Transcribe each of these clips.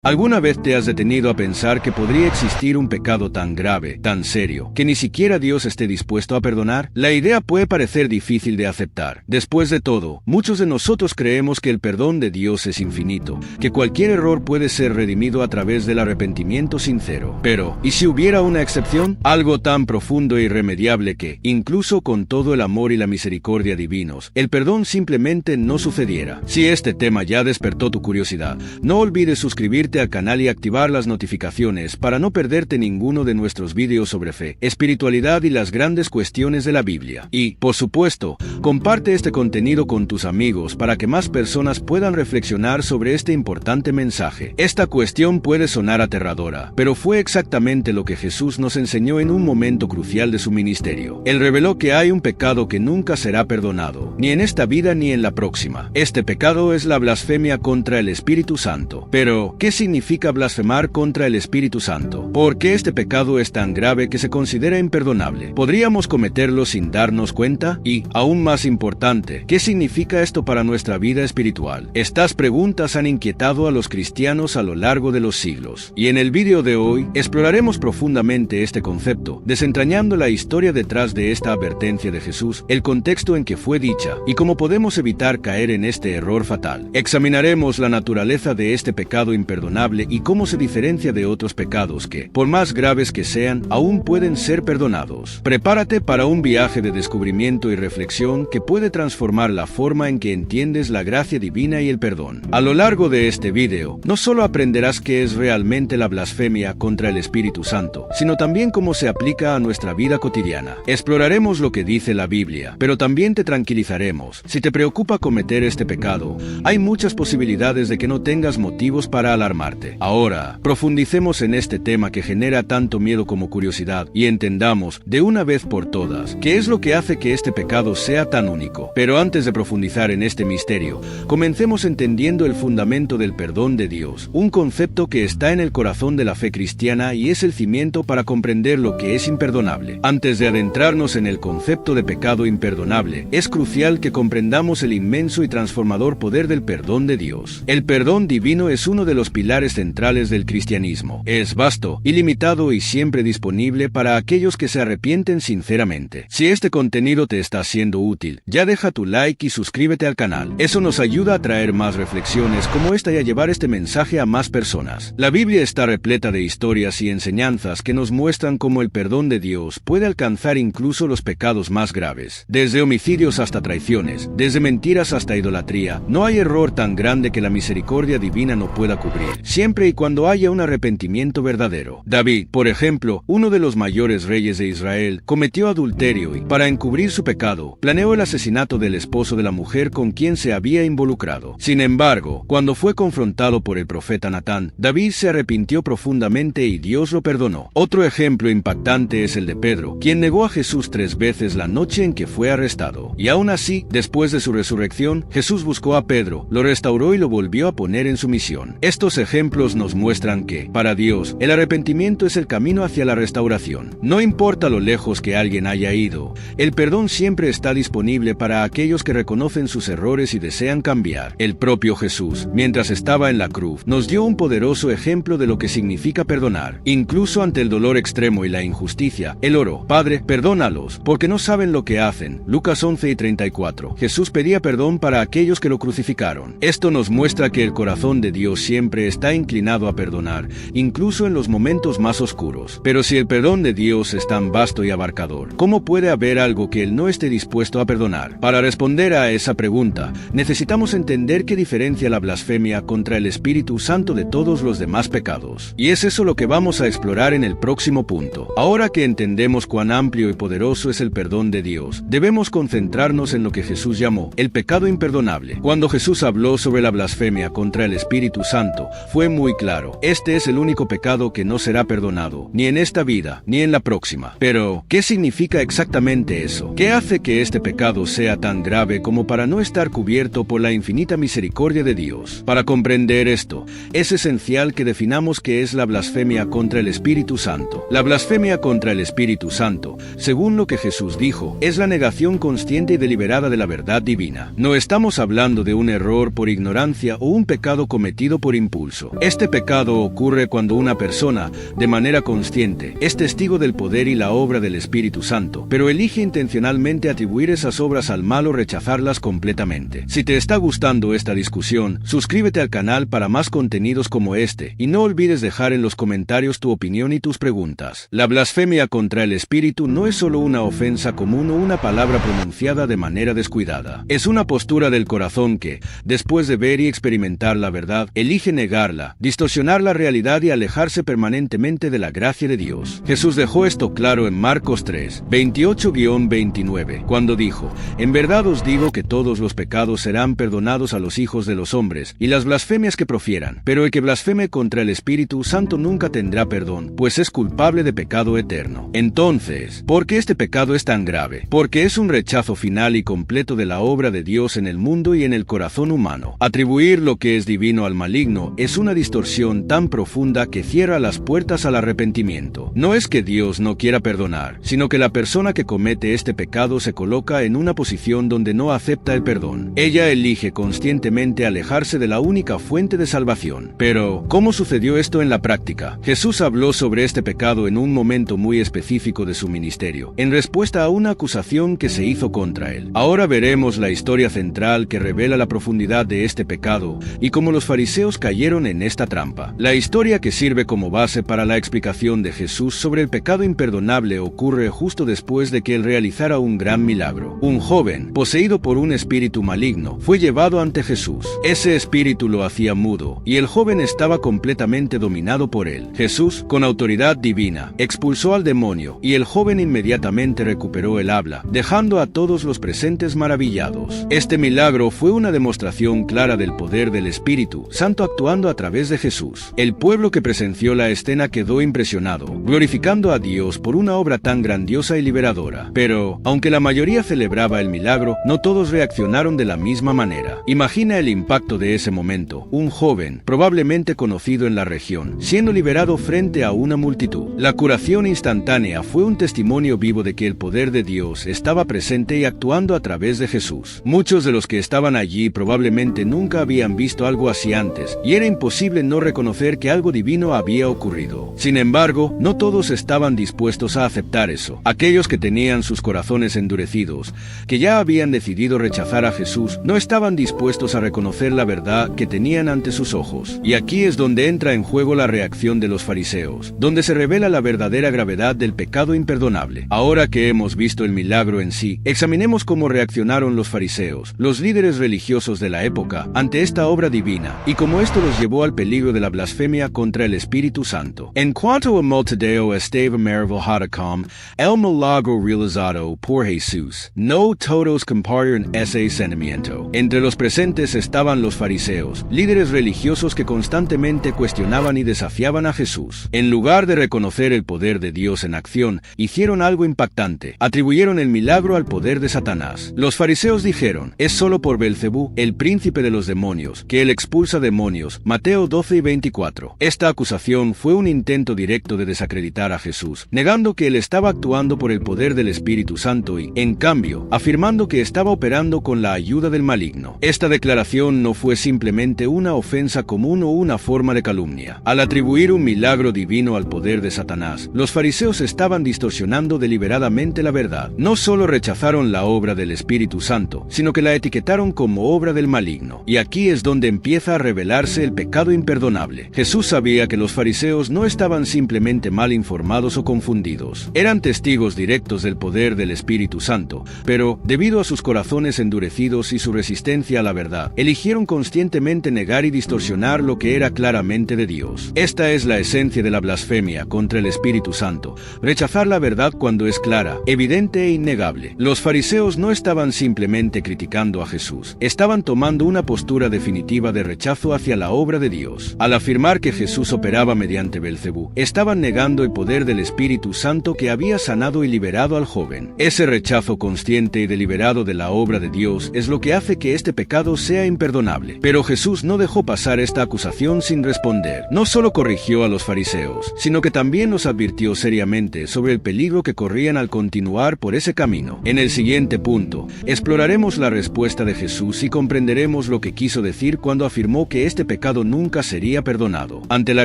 ¿Alguna vez te has detenido a pensar que podría existir un pecado tan grave, tan serio, que ni siquiera Dios esté dispuesto a perdonar? La idea puede parecer difícil de aceptar. Después de todo, muchos de nosotros creemos que el perdón de Dios es infinito, que cualquier error puede ser redimido a través del arrepentimiento sincero. Pero, ¿y si hubiera una excepción? Algo tan profundo e irremediable que, incluso con todo el amor y la misericordia divinos, el perdón simplemente no sucediera. Si este tema ya despertó tu curiosidad, no olvides suscribirte al canal y activar las notificaciones para no perderte ninguno de nuestros vídeos sobre fe, espiritualidad y las grandes cuestiones de la Biblia. Y, por supuesto, comparte este contenido con tus amigos para que más personas puedan reflexionar sobre este importante mensaje. Esta cuestión puede sonar aterradora, pero fue exactamente lo que Jesús nos enseñó en un momento crucial de su ministerio. Él reveló que hay un pecado que nunca será perdonado, ni en esta vida ni en la próxima. Este pecado es la blasfemia contra el Espíritu Santo. Pero, ¿qué significa blasfemar contra el Espíritu Santo? ¿Por qué este pecado es tan grave que se considera imperdonable? ¿Podríamos cometerlo sin darnos cuenta? Y, aún más importante, ¿qué significa esto para nuestra vida espiritual? Estas preguntas han inquietado a los cristianos a lo largo de los siglos. Y en el vídeo de hoy, exploraremos profundamente este concepto, desentrañando la historia detrás de esta advertencia de Jesús, el contexto en que fue dicha, y cómo podemos evitar caer en este error fatal. Examinaremos la naturaleza de este pecado imperdonable y cómo se diferencia de otros pecados que, por más graves que sean, aún pueden ser perdonados. Prepárate para un viaje de descubrimiento y reflexión que puede transformar la forma en que entiendes la gracia divina y el perdón. A lo largo de este video, no solo aprenderás qué es realmente la blasfemia contra el Espíritu Santo, sino también cómo se aplica a nuestra vida cotidiana. Exploraremos lo que dice la Biblia, pero también te tranquilizaremos. Si te preocupa cometer este pecado, hay muchas posibilidades de que no tengas motivos para alarmarte. Ahora, profundicemos en este tema que genera tanto miedo como curiosidad y entendamos, de una vez por todas, qué es lo que hace que este pecado sea tan único. Pero antes de profundizar en este misterio, comencemos entendiendo el fundamento del perdón de Dios, un concepto que está en el corazón de la fe cristiana y es el cimiento para comprender lo que es imperdonable. Antes de adentrarnos en el concepto de pecado imperdonable, es crucial que comprendamos el inmenso y transformador poder del perdón de Dios. El perdón divino es uno de los pilares centrales del cristianismo. Es vasto, ilimitado y siempre disponible para aquellos que se arrepienten sinceramente. Si este contenido te está siendo útil, ya deja tu like y suscríbete al canal. Eso nos ayuda a traer más reflexiones como esta y a llevar este mensaje a más personas. La Biblia está repleta de historias y enseñanzas que nos muestran cómo el perdón de Dios puede alcanzar incluso los pecados más graves. Desde homicidios hasta traiciones, desde mentiras hasta idolatría, no hay error tan grande que la misericordia divina no pueda cubrir, siempre y cuando haya un arrepentimiento verdadero. David, por ejemplo, uno de los mayores reyes de Israel, cometió adulterio y, para encubrir su pecado, planeó el asesinato del esposo de la mujer con quien se había involucrado. Sin embargo, cuando fue confrontado por el profeta Natán, David se arrepintió profundamente y Dios lo perdonó. Otro ejemplo impactante es el de Pedro, quien negó a Jesús 3 veces la noche en que fue arrestado. Y aún así, después de su resurrección, Jesús buscó a Pedro, lo restauró y lo volvió a poner en su misión. Estos ejemplos nos muestran que, para Dios, el arrepentimiento es el camino hacia la restauración. No importa lo lejos que alguien haya ido, el perdón siempre está disponible para aquellos que reconocen sus errores y desean cambiar. El propio Jesús, mientras estaba en la cruz, nos dio un poderoso ejemplo de lo que significa perdonar. Incluso ante el dolor extremo y la injusticia, él oró: Padre, perdónalos, porque no saben lo que hacen. Lucas 11:34. Jesús pedía perdón para aquellos que lo crucificaron. Esto nos muestra que el corazón de Dios siempre está inclinado a perdonar, incluso en los momentos más oscuros. Pero si el perdón de Dios es tan vasto y abarcador, ¿cómo puede haber algo que Él no esté dispuesto a perdonar? Para responder a esa pregunta, necesitamos entender qué diferencia la blasfemia contra el Espíritu Santo de todos los demás pecados. Y es eso lo que vamos a explorar en el próximo punto. Ahora que entendemos cuán amplio y poderoso es el perdón de Dios, debemos concentrarnos en lo que Jesús llamó el pecado imperdonable. Cuando Jesús habló sobre la blasfemia contra el Espíritu Santo, fue muy claro: este es el único pecado que no será perdonado, ni en esta vida, ni en la próxima. Pero, ¿qué significa exactamente eso? ¿Qué hace que este pecado sea tan grave como para no estar cubierto por la infinita misericordia de Dios? Para comprender esto, es esencial que definamos qué es la blasfemia contra el Espíritu Santo. La blasfemia contra el Espíritu Santo, según lo que Jesús dijo, es la negación consciente y deliberada de la verdad divina. No estamos hablando de un error por ignorancia o un pecado cometido por impulso. impulso. Este pecado ocurre cuando una persona, de manera consciente, es testigo del poder y la obra del Espíritu Santo, pero elige intencionalmente atribuir esas obras al mal o rechazarlas completamente. Si te está gustando esta discusión, suscríbete al canal para más contenidos como este, y no olvides dejar en los comentarios tu opinión y tus preguntas. La blasfemia contra el Espíritu no es solo una ofensa común o una palabra pronunciada de manera descuidada. Es una postura del corazón que, después de ver y experimentar la verdad, elige negarla, distorsionar la realidad y alejarse permanentemente de la gracia de Dios. Jesús dejó esto claro en Marcos 3, 28-29, cuando dijo: «En verdad os digo que todos los pecados serán perdonados a los hijos de los hombres, y las blasfemias que profieran, pero el que blasfeme contra el Espíritu Santo nunca tendrá perdón, pues es culpable de pecado eterno». Entonces, ¿por qué este pecado es tan grave? Porque es un rechazo final y completo de la obra de Dios en el mundo y en el corazón humano. Atribuir lo que es divino al maligno es una distorsión tan profunda que cierra las puertas al arrepentimiento. No es que Dios no quiera perdonar, sino que la persona que comete este pecado se coloca en una posición donde no acepta el perdón. Ella elige conscientemente alejarse de la única fuente de salvación. Pero, ¿cómo sucedió esto en la práctica? Jesús habló sobre este pecado en un momento muy específico de su ministerio, en respuesta a una acusación que se hizo contra él. Ahora veremos la historia central que revela la profundidad de este pecado y cómo los fariseos cayeron en esta trampa. La historia que sirve como base para la explicación de Jesús sobre el pecado imperdonable ocurre justo después de que él realizara un gran milagro. Un joven, poseído por un espíritu maligno, fue llevado ante Jesús. Ese espíritu lo hacía mudo, y el joven estaba completamente dominado por él. Jesús, con autoridad divina, expulsó al demonio, y el joven inmediatamente recuperó el habla, dejando a todos los presentes maravillados. Este milagro fue una demostración clara del poder del Espíritu Santo actuando a través de Jesús. El pueblo que presenció la escena quedó impresionado, glorificando a Dios por una obra tan grandiosa y liberadora. Pero, aunque la mayoría celebraba el milagro, no todos reaccionaron de la misma manera. Imagina el impacto de ese momento: un joven, probablemente conocido en la región, siendo liberado frente a una multitud. La curación instantánea fue un testimonio vivo de que el poder de Dios estaba presente y actuando a través de Jesús. Muchos de los que estaban allí probablemente nunca habían visto algo así antes, y era imposible no reconocer que algo divino había ocurrido. Sin embargo, no todos estaban dispuestos a aceptar eso. Aquellos que tenían sus corazones endurecidos, que ya habían decidido rechazar a Jesús, no estaban dispuestos a reconocer la verdad que tenían ante sus ojos. Y aquí es donde entra en juego la reacción de los fariseos, donde se revela la verdadera gravedad del pecado imperdonable. Ahora que hemos visto el milagro en sí, examinemos cómo reaccionaron los fariseos, los líderes religiosos de la época, ante esta obra divina, y cómo esto los llevó al peligro de la blasfemia contra el Espíritu Santo. En cuanto a multidão esteve maravilhada com el milagro realizado por Jesús, no todos compartieron ese sentimiento. Entre los presentes estaban los fariseos, líderes religiosos que constantemente cuestionaban y desafiaban a Jesús. En lugar de reconocer el poder de Dios en acción, hicieron algo impactante: atribuyeron el milagro al poder de Satanás. Los fariseos dijeron: es solo por Belcebú, el príncipe de los demonios, que él expulsa demonios. Mateo 12:24. Esta acusación fue un intento directo de desacreditar a Jesús, negando que él estaba actuando por el poder del Espíritu Santo y, en cambio, afirmando que estaba operando con la ayuda del maligno. Esta declaración no fue simplemente una ofensa común o una forma de calumnia. Al atribuir un milagro divino al poder de Satanás, los fariseos estaban distorsionando deliberadamente la verdad. No solo rechazaron la obra del Espíritu Santo, sino que la etiquetaron como obra del maligno. Y aquí es donde empieza a revelarse el pecado imperdonable. Jesús sabía que los fariseos no estaban simplemente mal informados o confundidos. Eran testigos directos del poder del Espíritu Santo, pero, debido a sus corazones endurecidos y su resistencia a la verdad, eligieron conscientemente negar y distorsionar lo que era claramente de Dios. Esta es la esencia de la blasfemia contra el Espíritu Santo: rechazar la verdad cuando es clara, evidente e innegable. Los fariseos no estaban simplemente criticando a Jesús, estaban tomando una postura definitiva de rechazo hacia la obra de Dios. Al afirmar que Jesús operaba mediante Belcebú, estaban negando el poder del Espíritu Santo que había sanado y liberado al joven. Ese rechazo consciente y deliberado de la obra de Dios es lo que hace que este pecado sea imperdonable. Pero Jesús no dejó pasar esta acusación sin responder. No solo corrigió a los fariseos, sino que también los advirtió seriamente sobre el peligro que corrían al continuar por ese camino. En el siguiente punto, exploraremos la respuesta de Jesús y comprenderemos lo que quiso decir cuando afirmó que este pecado pecado nunca sería perdonado. Ante la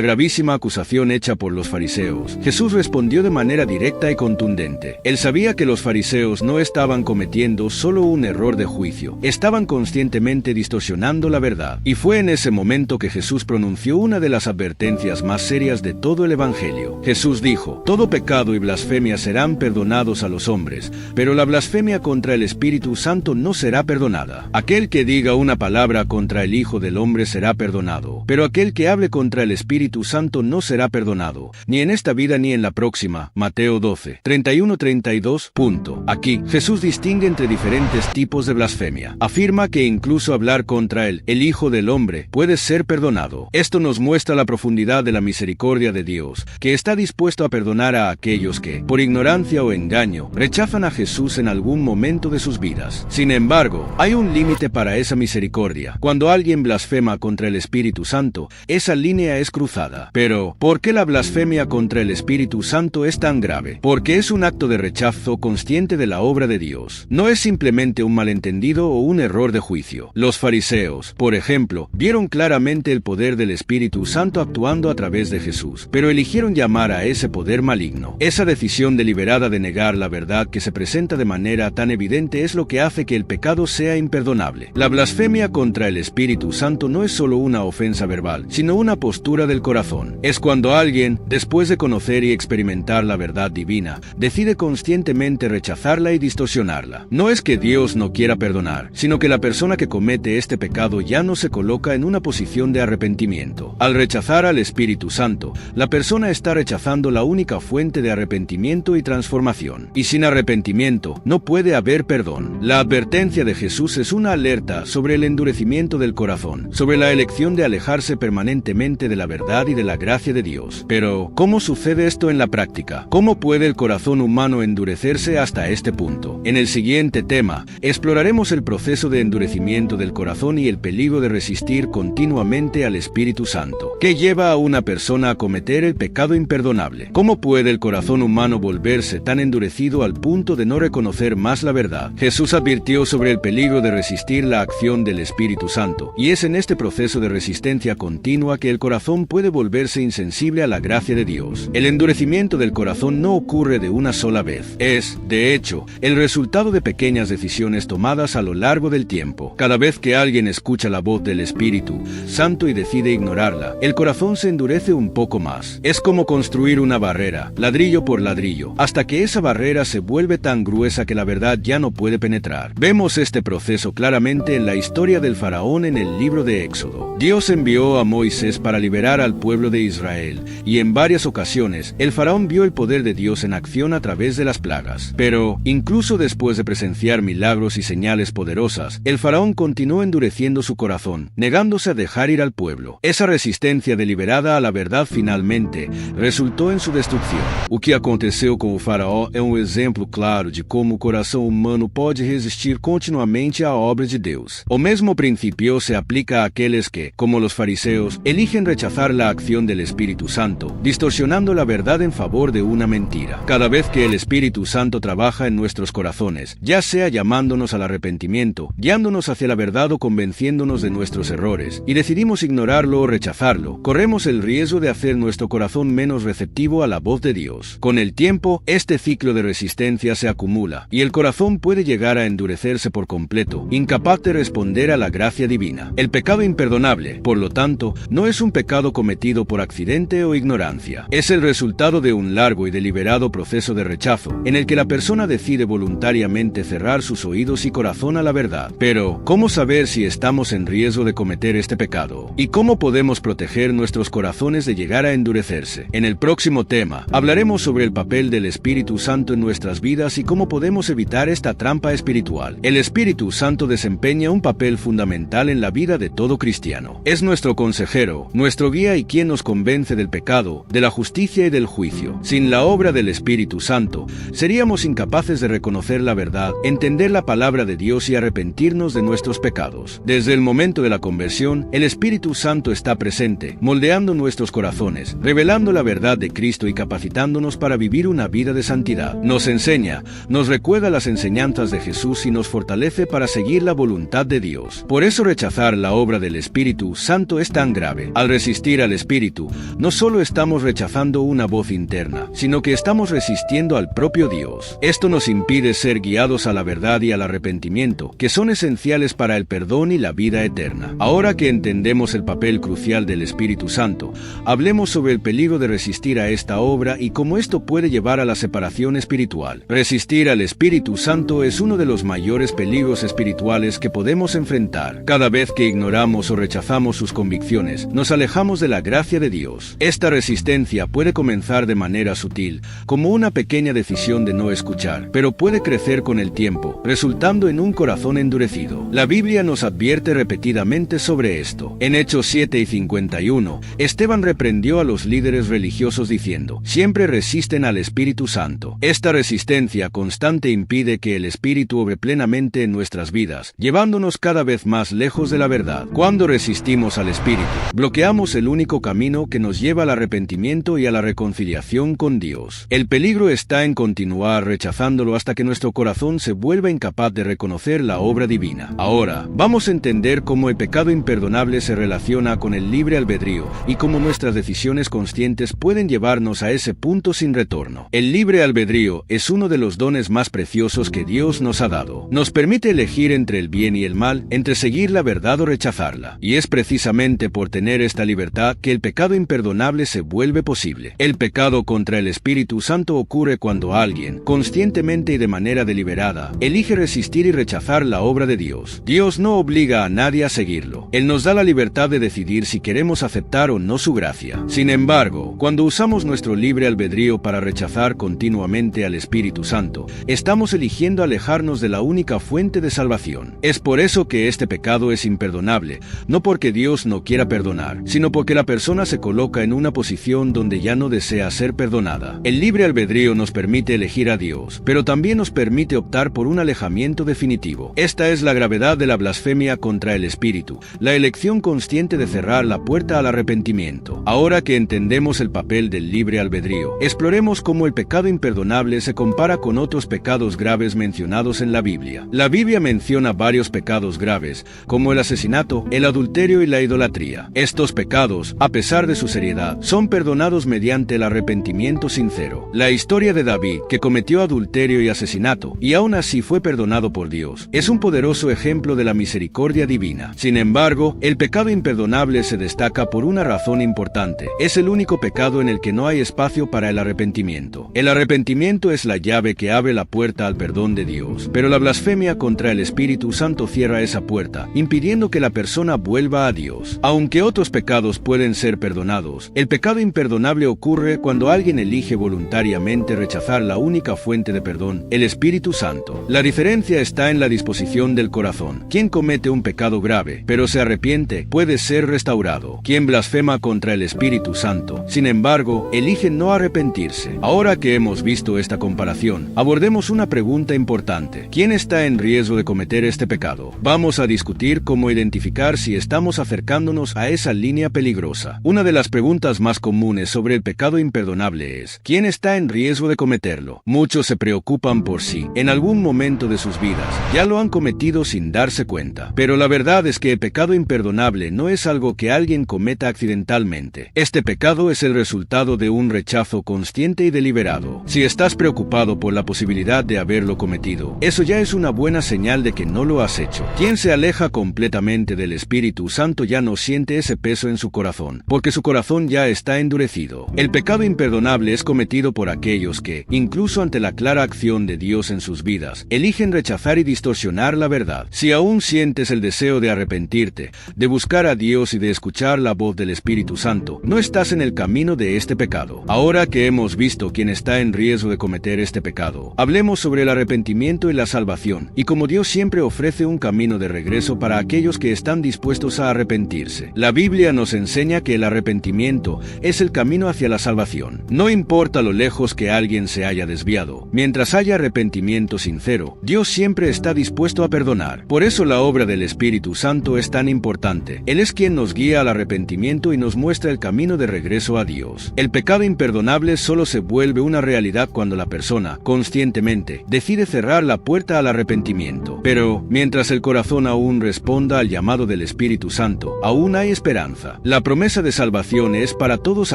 gravísima acusación hecha por los fariseos, Jesús respondió de manera directa y contundente. Él sabía que los fariseos no estaban cometiendo solo un error de juicio, estaban conscientemente distorsionando la verdad. Y fue en ese momento que Jesús pronunció una de las advertencias más serias de todo el Evangelio. Jesús dijo: todo pecado y blasfemia serán perdonados a los hombres, pero la blasfemia contra el Espíritu Santo no será perdonada. Aquel que diga una palabra contra el Hijo del Hombre será perdonado, pero aquel que hable contra el Espíritu Santo no será perdonado, ni en esta vida ni en la próxima. Mateo 12, 31-32. Aquí, Jesús distingue entre diferentes tipos de blasfemia. Afirma que incluso hablar contra el Hijo del Hombre puede ser perdonado. Esto nos muestra la profundidad de la misericordia de Dios, que está dispuesto a perdonar a aquellos que, por ignorancia o engaño, rechazan a Jesús en algún momento de sus vidas. Sin embargo, hay un límite para esa misericordia. Cuando alguien blasfema contra el Espíritu Santo, esa línea es cruzada. Pero, ¿por qué la blasfemia contra el Espíritu Santo es tan grave? Porque es un acto de rechazo consciente de la obra de Dios. No es simplemente un malentendido o un error de juicio. Los fariseos, por ejemplo, vieron claramente el poder del Espíritu Santo actuando a través de Jesús, pero eligieron llamar a ese poder maligno. Esa decisión deliberada de negar la verdad que se presenta de manera tan evidente es lo que hace que el pecado sea imperdonable. La blasfemia contra el Espíritu Santo no es solo una ofensa verbal, sino una postura del corazón. Es cuando alguien, después de conocer y experimentar la verdad divina, decide conscientemente rechazarla y distorsionarla. No es que Dios no quiera perdonar, sino que la persona que comete este pecado ya no se coloca en una posición de arrepentimiento. Al rechazar al Espíritu Santo, la persona está rechazando la única fuente de arrepentimiento y transformación. Y sin arrepentimiento, no puede haber perdón. La advertencia de Jesús es una alerta sobre el endurecimiento del corazón, sobre la elección de alejarse permanentemente de la verdad y de la gracia de Dios. Pero, ¿cómo sucede esto en la práctica? ¿Cómo puede el corazón humano endurecerse hasta este punto? En el siguiente tema, exploraremos el proceso de endurecimiento del corazón y el peligro de resistir continuamente al Espíritu Santo, que lleva a una persona a cometer el pecado imperdonable. ¿Cómo puede el corazón humano volverse tan endurecido al punto de no reconocer más la verdad? Jesús advirtió sobre el peligro de resistir la acción del Espíritu Santo, y es en este proceso de resistencia continua que el corazón puede volverse insensible a la gracia de Dios. El endurecimiento del corazón no ocurre de una sola vez. Es, de hecho, el resultado de pequeñas decisiones tomadas a lo largo del tiempo. Cada vez que alguien escucha la voz del Espíritu Santo y decide ignorarla, el corazón se endurece un poco más. Es como construir una barrera, ladrillo por ladrillo, hasta que esa barrera se vuelve tan gruesa que la verdad ya no puede penetrar. Vemos este proceso claramente en la historia del faraón en el libro de Éxodo. Dios envió a Moisés para liberar al pueblo de Israel, y en varias ocasiones el faraón vio el poder de Dios en acción a través de las plagas. Pero, incluso después de presenciar milagros y señales poderosas, el faraón continuó endureciendo su corazón, negándose a dejar ir al pueblo. Esa resistencia deliberada a la verdad finalmente resultó en su destrucción. O que aconteceu com o faraó é exemplo claro de como o coração humano pode resistir continuamente à obra de Deus. O mesmo principio se aplica a aquellos que, como los fariseos, eligen rechazar la acción del Espíritu Santo, distorsionando la verdad en favor de una mentira. Cada vez que el Espíritu Santo trabaja en nuestros corazones, ya sea llamándonos al arrepentimiento, guiándonos hacia la verdad o convenciéndonos de nuestros errores, y decidimos ignorarlo o rechazarlo, corremos el riesgo de hacer nuestro corazón menos receptivo a la voz de Dios. Con el tiempo, este ciclo de resistencia se acumula, y el corazón puede llegar a endurecerse por completo, incapaz de responder a la gracia divina. El pecado imperdonable, por lo tanto, no es un pecado cometido por accidente o ignorancia. Es el resultado de un largo y deliberado proceso de rechazo, en el que la persona decide voluntariamente cerrar sus oídos y corazón a la verdad. Pero, ¿cómo saber si estamos en riesgo de cometer este pecado? ¿Y cómo podemos proteger nuestros corazones de llegar a endurecerse? En el próximo tema, hablaremos sobre el papel del Espíritu Santo en nuestras vidas y cómo podemos evitar esta trampa espiritual. El Espíritu Santo desempeña un papel fundamental en la vida de todo cristiano. Es nuestro consejero, nuestro guía y quien nos convence del pecado, de la justicia y del juicio. Sin la obra del Espíritu Santo, seríamos incapaces de reconocer la verdad, entender la palabra de Dios y arrepentirnos de nuestros pecados. Desde el momento de la conversión, el Espíritu Santo está presente, moldeando nuestros corazones, revelando la verdad de Cristo y capacitándonos para vivir una vida de santidad. Nos enseña, nos recuerda las enseñanzas de Jesús y nos fortalece para seguir la voluntad de Dios. Por eso rechazar la obra del Espíritu Santo es tan grave. Al resistir al Espíritu, no solo estamos rechazando una voz interna, sino que estamos resistiendo al propio Dios. Esto nos impide ser guiados a la verdad y al arrepentimiento, que son esenciales para el perdón y la vida eterna. Ahora que entendemos el papel crucial del Espíritu Santo, hablemos sobre el peligro de resistir a esta obra y cómo esto puede llevar a la separación espiritual. Resistir al Espíritu Santo es uno de los mayores peligros espirituales que podemos enfrentar. Cada vez que ignoramos o rechazamos sus convicciones, nos alejamos de la gracia de Dios. Esta resistencia puede comenzar de manera sutil, como una pequeña decisión de no escuchar, pero puede crecer con el tiempo, resultando en un corazón endurecido. La Biblia nos advierte repetidamente sobre esto. En Hechos 7 y 51, Esteban reprendió a los líderes religiosos diciendo: siempre resisten al Espíritu Santo. Esta resistencia constante impide que el Espíritu obre plenamente en nuestras vidas, llevándonos cada vez más lejos de la verdad. Cuando resistimos al Espíritu, bloqueamos el único camino que nos lleva al arrepentimiento y a la reconciliación con Dios. El peligro está en continuar rechazándolo hasta que nuestro corazón se vuelva incapaz de reconocer la obra divina. Ahora, vamos a entender cómo el pecado imperdonable se relaciona con el libre albedrío y cómo nuestras decisiones conscientes pueden llevarnos a ese punto sin retorno. El libre albedrío es uno de los dones más preciosos que Dios nos ha dado. Nos permite elegir entre el bien y el mal, entre seguir la verdad o rechazarla. Y es precisamente por tener esta libertad que el pecado imperdonable se vuelve posible. El pecado contra el Espíritu Santo ocurre cuando alguien, conscientemente y de manera deliberada, elige resistir y rechazar la obra de Dios. Dios no obliga a nadie a seguirlo. Él nos da la libertad de decidir si queremos aceptar o no su gracia. Sin embargo, cuando usamos nuestro libre albedrío para rechazar continuamente al Espíritu Santo, estamos eligiendo alejarnos de la única fuente de salvación. Es por eso que este pecado es imperdonable, no porque Dios no quiera perdonar, sino porque la persona se coloca en una posición donde ya no desea ser perdonada. El libre albedrío nos permite elegir a Dios, pero también nos permite optar por un alejamiento definitivo. Esta es la gravedad de la blasfemia contra el Espíritu, la elección consciente de cerrar la puerta al arrepentimiento. Ahora que entendemos el papel del libre albedrío, exploremos cómo el pecado imperdonable se compara con otros pecados graves mencionados en la Biblia. La Biblia menciona varios pecados graves, como el asesinato, el adulterio y la idolatría. Estos pecados, a pesar de su seriedad, son perdonados mediante el arrepentimiento sincero. La historia de David, que cometió adulterio y asesinato, y aún así fue perdonado por Dios, es un poderoso ejemplo de la misericordia divina. Sin embargo, el pecado imperdonable se destaca por una razón importante. Es el único pecado en el que no hay espacio para el arrepentimiento. El arrepentimiento es la llave que abre la puerta al perdón de Dios, pero la blasfemia contra el Espíritu Santo cierra esa puerta, impidiendo que la persona vuelva a Dios. Aunque otros pecados pueden ser perdonados, el pecado imperdonable ocurre cuando alguien elige voluntariamente rechazar la única fuente de perdón, el Espíritu Santo. La diferencia está en la disposición del corazón. Quien comete un pecado grave, pero se arrepiente, puede ser restaurado. Quien blasfema contra el Espíritu Santo, sin embargo, elige no arrepentirse. Ahora que hemos visto esta comparación, abordemos una pregunta importante. ¿Quién está en riesgo de cometer este pecado? Vamos a discutir cómo identificar si estamos acercándonos a esa línea peligrosa. Una de las preguntas más comunes sobre el pecado imperdonable es: ¿quién está en riesgo de cometerlo? Muchos se preocupan por si, en algún momento de sus vidas, ya lo han cometido sin darse cuenta. Pero la verdad es que el pecado imperdonable no es algo que alguien cometa accidentalmente. Este pecado es el resultado de un rechazo consciente y deliberado. Si estás preocupado por la posibilidad de haberlo cometido, eso ya es una buena señal de que no lo has hecho. Quien se aleja completamente del Espíritu Santo ya no siente ese peso en su corazón, porque su corazón ya está endurecido. El pecado imperdonable es cometido por aquellos que, incluso ante la clara acción de Dios en sus vidas, eligen rechazar y distorsionar la verdad. Si aún sientes el deseo de arrepentirte, de buscar a Dios y de escuchar la voz del Espíritu Santo, no estás en el camino de este pecado. Ahora que hemos visto quién está en riesgo de cometer este pecado, hablemos sobre el arrepentimiento y la salvación, y cómo Dios siempre ofrece un camino de regreso para aquellos que están dispuestos a arrepentirse. La Biblia nos enseña que el arrepentimiento es el camino hacia la salvación. No importa lo lejos que alguien se haya desviado, mientras haya arrepentimiento sincero, Dios siempre está dispuesto a perdonar. Por eso la obra del Espíritu Santo es tan importante. Él es quien nos guía al arrepentimiento y nos muestra el camino de regreso a Dios. El pecado imperdonable solo se vuelve una realidad cuando la persona, conscientemente, decide cerrar la puerta al arrepentimiento. Pero, mientras el corazón aún responda al llamado del Espíritu Santo, Santo, aún hay esperanza. La promesa de salvación es para todos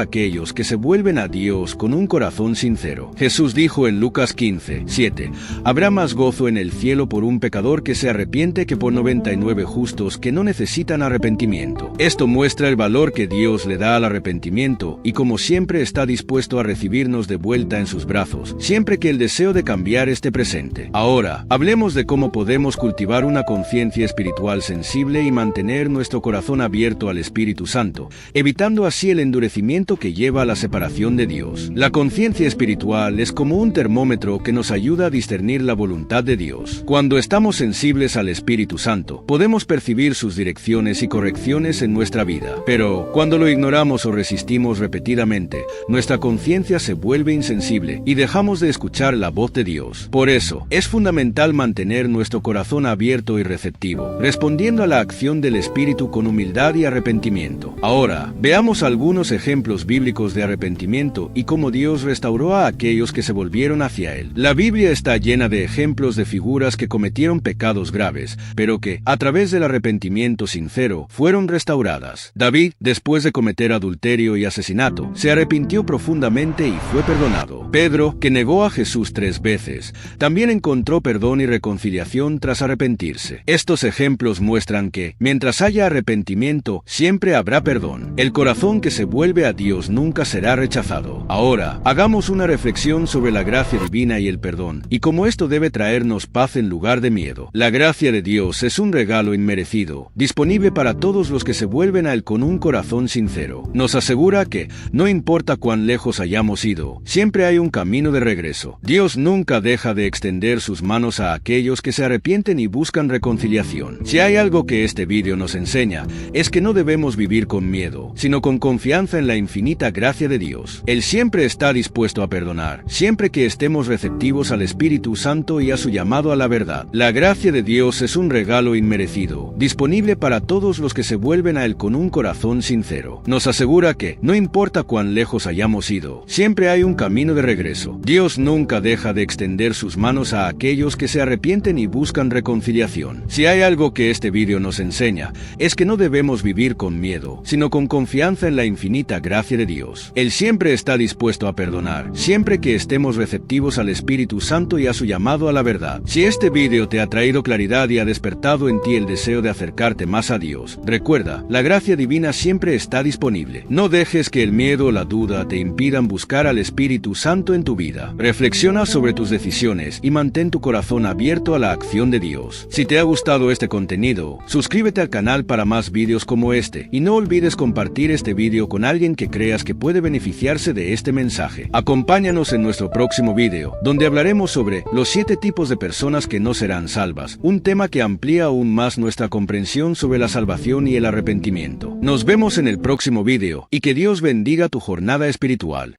aquellos que se vuelven a Dios con un corazón sincero. Jesús dijo en Lucas 15:7, habrá más gozo en el cielo por un pecador que se arrepiente que por 99 justos que no necesitan arrepentimiento. Esto muestra el valor que Dios le da al arrepentimiento y como siempre está dispuesto a recibirnos de vuelta en sus brazos, siempre que el deseo de cambiar esté presente. Ahora, hablemos de cómo podemos cultivar una conciencia espiritual sensible y mantener nuestro corazón abierto al Espíritu Santo, evitando así el endurecimiento que lleva a la separación de Dios. La conciencia espiritual es como un termómetro que nos ayuda a discernir la voluntad de Dios. Cuando estamos sensibles al Espíritu Santo, podemos percibir sus direcciones y correcciones en nuestra vida. Pero, cuando lo ignoramos o resistimos repetidamente, nuestra conciencia se vuelve insensible y dejamos de escuchar la voz de Dios. Por eso, es fundamental mantener nuestro corazón abierto y receptivo, respondiendo a la acción del Espíritu con humildad y arrepentimiento. Ahora, veamos algunos ejemplos bíblicos de arrepentimiento y cómo Dios restauró a aquellos que se volvieron hacia Él. La Biblia está llena de ejemplos de figuras que cometieron pecados graves, pero que, a través del arrepentimiento sincero, fueron restauradas. David, después de cometer adulterio y asesinato, se arrepintió profundamente y fue perdonado. Pedro, que negó a Jesús 3 veces, también encontró perdón y reconciliación tras arrepentirse. Estos ejemplos muestran que, mientras haya arrepentimiento, siempre habrá perdón. El corazón que se vuelve a Dios nunca será rechazado. Ahora, hagamos una reflexión sobre la gracia divina y el perdón, y cómo esto debe traernos paz en lugar de miedo. La gracia de Dios es un regalo inmerecido, disponible para todos los que se vuelven a Él con un corazón sincero. Nos asegura que, no importa cuán lejos hayamos ido, siempre hay un camino de regreso. Dios nunca deja de extender sus manos a aquellos que se arrepienten y buscan reconciliación. Si hay algo que este vídeo nos enseña, es que no debemos vivir con miedo, sino con confianza en la infinita gracia de Dios. Él siempre está dispuesto a perdonar, siempre que estemos receptivos al Espíritu Santo y a su llamado a la verdad. La gracia de Dios es un regalo inmerecido, disponible para todos los que se vuelven a Él con un corazón sincero. Nos asegura que, no importa cuán lejos hayamos ido, siempre hay un camino de regreso. Dios nunca deja de extender sus manos a aquellos que se arrepienten y buscan reconciliación. Si hay algo que este vídeo nos enseña, es que no debemos vivir con miedo, sino con confianza en la infinita gracia de Dios. Él siempre está dispuesto a perdonar, siempre que estemos receptivos al Espíritu Santo y a su llamado a la verdad. Si este vídeo te ha traído claridad y ha despertado en ti el deseo de acercarte más a Dios, recuerda, la gracia divina siempre está disponible. No dejes que el miedo o la duda te impidan buscar al Espíritu Santo en tu vida. Reflexiona sobre tus decisiones y mantén tu corazón abierto a la acción de Dios. Si te ha gustado este contenido, suscríbete al canal para más vídeos como este y no olvides compartir este vídeo con alguien que creas que puede beneficiarse de este mensaje. Acompáñanos en nuestro próximo vídeo, donde hablaremos sobre los 7 tipos de personas que no serán salvas, un tema que amplía aún más nuestra comprensión sobre la salvación y el arrepentimiento. Nos vemos en el próximo vídeo y que Dios bendiga tu jornada espiritual.